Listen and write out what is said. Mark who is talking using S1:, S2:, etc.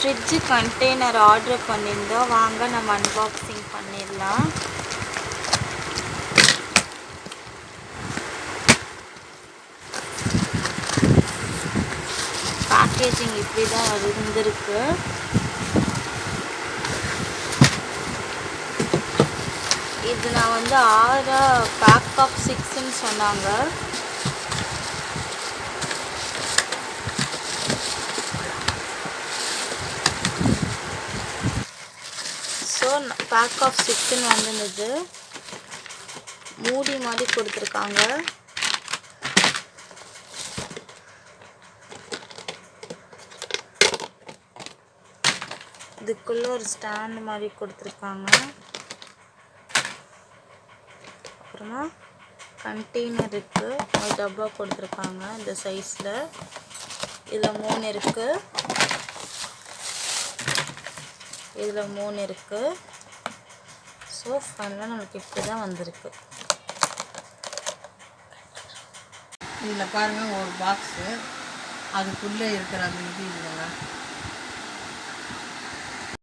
S1: Fridge container order பண்ணியிருந்தோம். வாங்க நம்ம அன்பாக்சிங் பண்ணிடலாம். பேக்கேஜிங் இப்படி தான் இருந்திருக்கு. இது நான் வந்து 6 பேக் ஆஃப் 6ன்னு சொன்னாங்க. ஸோ பேக் ஆஃப் 6ன்னு வந்துருந்தது. மூடி மாதிரி கொடுத்துருக்காங்க. இதுக்குள்ளே ஒரு ஸ்டாண்ட் மாதிரி கொடுத்துருக்காங்க. அப்புறமா கண்டெய்னர் இருக்குது, ஒரு டப்பா கொடுத்துருக்காங்க இந்த சைஸில். இதில் 3 இருக்குது, இதில் 3 இருக்குது. ஸோ ஃபைனலாக நமக்கு இப்படி தான் வந்திருக்கு.
S2: இதில் பாருங்கள் ஒரு பாக்ஸு, அதுக்குள்ளே இருக்கிற அந்த இது இல்லைங்க.